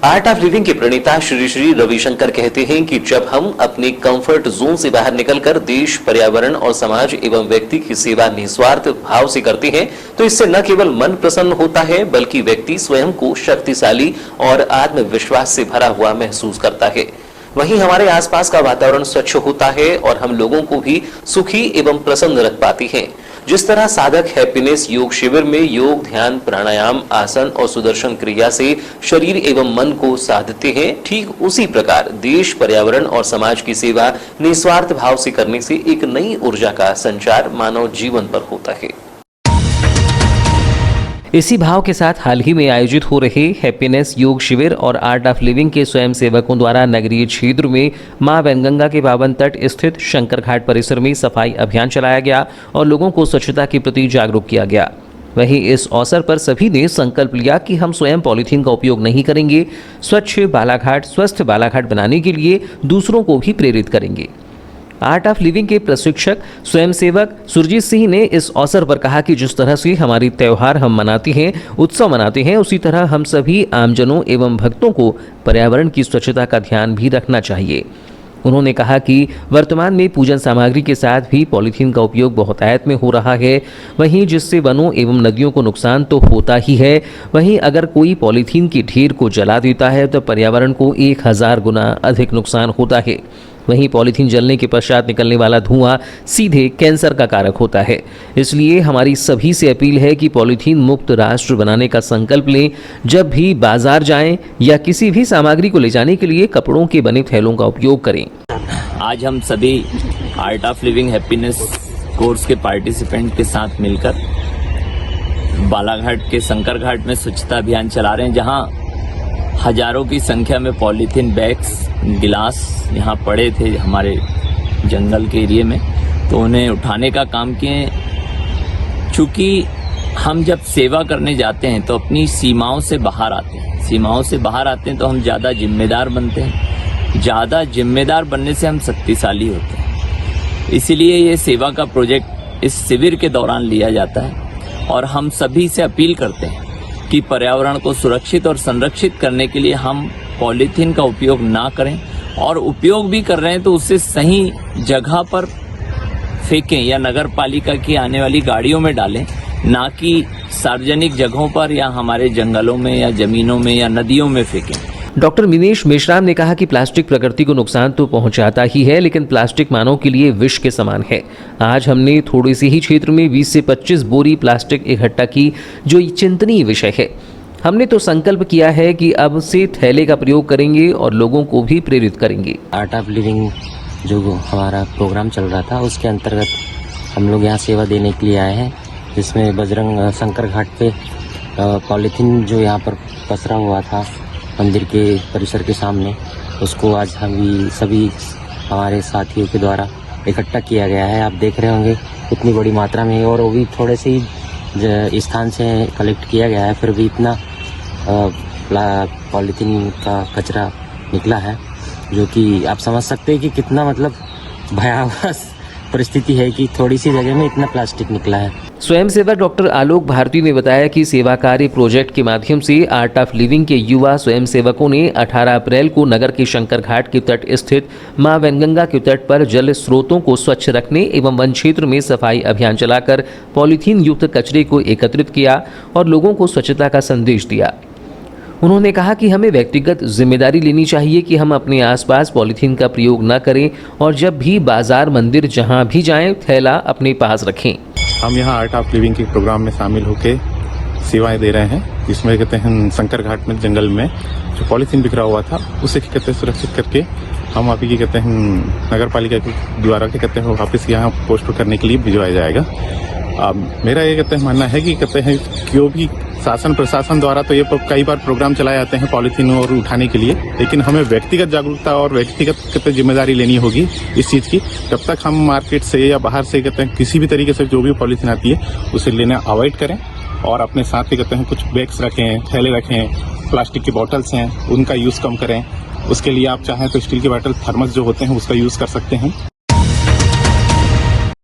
Art of living के प्रणेता श्री श्री रविशंकर कहते हैं कि जब हम अपने कंफर्ट जोन से बाहर निकलकर देश, पर्यावरण और समाज एवं व्यक्ति की सेवा निस्वार्थ भाव से करते हैं तो इससे न केवल मन प्रसन्न होता है बल्कि व्यक्ति स्वयं को शक्तिशाली और आत्मविश्वास से भरा हुआ महसूस करता है। वहीं हमारे आसपास का वातावरण स्वच्छ होता है और हम लोगों को भी सुखी एवं प्रसन्न रख पाते हैं। जिस तरह साधक हैप्पीनेस योग शिविर में योग, ध्यान, प्राणायाम, आसन और सुदर्शन क्रिया से शरीर एवं मन को साधते हैं, ठीक उसी प्रकार देश, पर्यावरण और समाज की सेवा निस्वार्थ भाव से करने से एक नई ऊर्जा का संचार मानव जीवन पर होता है। इसी भाव के साथ हाल ही में आयोजित हो रहे हैप्पीनेस योग शिविर और आर्ट ऑफ लिविंग के स्वयं सेवकों द्वारा नगरीय क्षेत्र में मां वैनगंगा के पावन तट स्थित शंकर घाट परिसर में सफाई अभियान चलाया गया और लोगों को स्वच्छता के प्रति जागरूक किया गया। वहीं इस अवसर पर सभी ने संकल्प लिया कि हम स्वयं पॉलीथीन का उपयोग नहीं करेंगे, स्वच्छ बालाघाट, स्वस्थ बालाघाट बनाने के लिए दूसरों को भी प्रेरित करेंगे। आर्ट ऑफ लिविंग के प्रशिक्षक स्वयंसेवक सुरजीत सिंह ने इस अवसर पर कहा कि जिस तरह से हमारी त्योहार हम मनाते हैं, उत्सव मनाते हैं, उसी तरह हम सभी आमजनों एवं भक्तों को पर्यावरण की स्वच्छता का ध्यान भी रखना चाहिए। उन्होंने कहा कि वर्तमान में पूजन सामग्री के साथ भी पॉलीथीन का उपयोग बहुतायत में हो रहा है, वहीं जिससे वनों एवं नदियों को नुकसान तो होता ही है, वहीं अगर कोई पॉलीथीन के ढेर को जला देता है तो पर्यावरण को 1000 गुना अधिक नुकसान होता है। वहीं पॉलीथीन जलने के पश्चात निकलने वाला धुआं सीधे कैंसर का कारक होता है। इसलिए हमारी सभी से अपील है कि पॉलीथीन मुक्त राष्ट्र बनाने का संकल्प लें। जब भी बाजार जाएं या किसी भी सामग्री को ले जाने के लिए कपड़ों के बने थैलों का उपयोग करें। आज हम सभी art of living happiness course के पार्टिसिपेंट के साथ मिलकर बालाघाट के शंकर घाट में स्वच्छता अभियान चला रहे हैं, जहां हजारों की संख्या में पॉलीथीन बैग्स, गिलास यहाँ पड़े थे हमारे जंगल के एरिया में, तो उन्हें उठाने का काम किए। चूँकि हम जब सेवा करने जाते हैं तो अपनी सीमाओं से बाहर आते हैं, सीमाओं से बाहर आते हैं तो हम ज़्यादा जिम्मेदार बनते हैं। ज़्यादा जिम्मेदार बनने से हम शक्तिशाली होते हैं। इसीलिए ये सेवा का प्रोजेक्ट इस शिविर के दौरान लिया जाता है और हम सभी से अपील करते हैं कि पर्यावरण को सुरक्षित और संरक्षित करने के लिए हम पॉलीथीन का उपयोग ना करें, और उपयोग भी कर रहे हैं तो उसे सही जगह पर फेंकें या नगर पालिका की आने वाली गाड़ियों में डालें, ना कि सार्वजनिक जगहों पर या हमारे जंगलों में या जमीनों में या नदियों में फेंकें। डॉक्टर मिनेश मेश्राम ने कहा कि प्लास्टिक प्रकृति को नुकसान तो पहुंचाता ही है, लेकिन प्लास्टिक मानव के लिए विष के समान है। आज हमने थोड़े से ही क्षेत्र में 20 से 25 बोरी प्लास्टिक इकट्ठा की, जो चिंतनीय विषय है। हमने तो संकल्प किया है कि अब से थैले का प्रयोग करेंगे और लोगों को भी प्रेरित करेंगे। आर्ट ऑफ लिविंग जो हमारा प्रोग्राम चल रहा था उसके अंतर्गत हम लोग यहाँ सेवा देने के लिए आए हैं, जिसमें बजरंग शंकर घाट पे पॉलीथीन जो यहाँ पर पसरा हुआ था मंदिर के परिसर के सामने, उसको आज हम सभी हमारे साथियों के द्वारा इकट्ठा किया गया है। आप देख रहे होंगे इतनी बड़ी मात्रा में, और वो भी थोड़े से ही स्थान से कलेक्ट किया गया है, फिर भी इतना पॉलीथीन का कचरा निकला है, जो कि आप समझ सकते हैं कि कितना मतलब भयावह परिस्थिति है कि थोड़ी सी जगह में इतना प्लास्टिक निकला है। स्वयंसेवक डॉक्टर आलोक भारती ने बताया कि सेवा कार्य प्रोजेक्ट के माध्यम से आर्ट ऑफ लिविंग के युवा स्वयंसेवकों ने 18 अप्रैल को नगर के शंकर घाट के तट स्थित मां वैनगंगा के तट पर जल स्रोतों को स्वच्छ रखने एवं वन क्षेत्र में सफाई अभियान चलाकर पॉलीथीन युक्त कचरे को एकत्रित किया और लोगों को स्वच्छता का संदेश दिया। उन्होंने कहा कि हमें व्यक्तिगत जिम्मेदारी लेनी चाहिए कि हम अपने आसपास पॉलीथीन का प्रयोग न करें और जब भी बाजार, मंदिर, जहां भी जाएं, थैला अपने पास रखें। हम यहाँ आर्ट ऑफ लिविंग के प्रोग्राम में शामिल होकर सेवाएं दे रहे हैं, जिसमें कहते हैं शंकर घाट में जंगल में जो पॉलीथीन बिखरा हुआ था उसे कहते हैं सुरक्षित करके हम अभी कहते हैं नगर पालिका के द्वारा कहते हैं वापस यहाँ पोस्ट करने के लिए भिजवाया जाएगा। मेरा ये कहते हैं मानना है कि कहते हैं क्यों भी शासन प्रशासन द्वारा तो ये कई बार प्रोग्राम चलाए जाते हैं पॉलीथीन और उठाने के लिए, लेकिन हमें व्यक्तिगत जागरूकता और व्यक्तिगत कहते जिम्मेदारी लेनी होगी इस चीज़ की। तब तक हम मार्केट से या बाहर से कहते हैं किसी भी तरीके से जो भी पॉलीथीन आती है उसे लेना अवॉइड करें और अपने साथ कहते हैं कुछ बैग्स रखें, थैले रखें, प्लास्टिक की बॉटल्स हैं उनका यूज़ कम करें। उसके लिए आप चाहें तो स्टील की बॉटल, थर्मस जो होते हैं उसका यूज़ कर सकते हैं।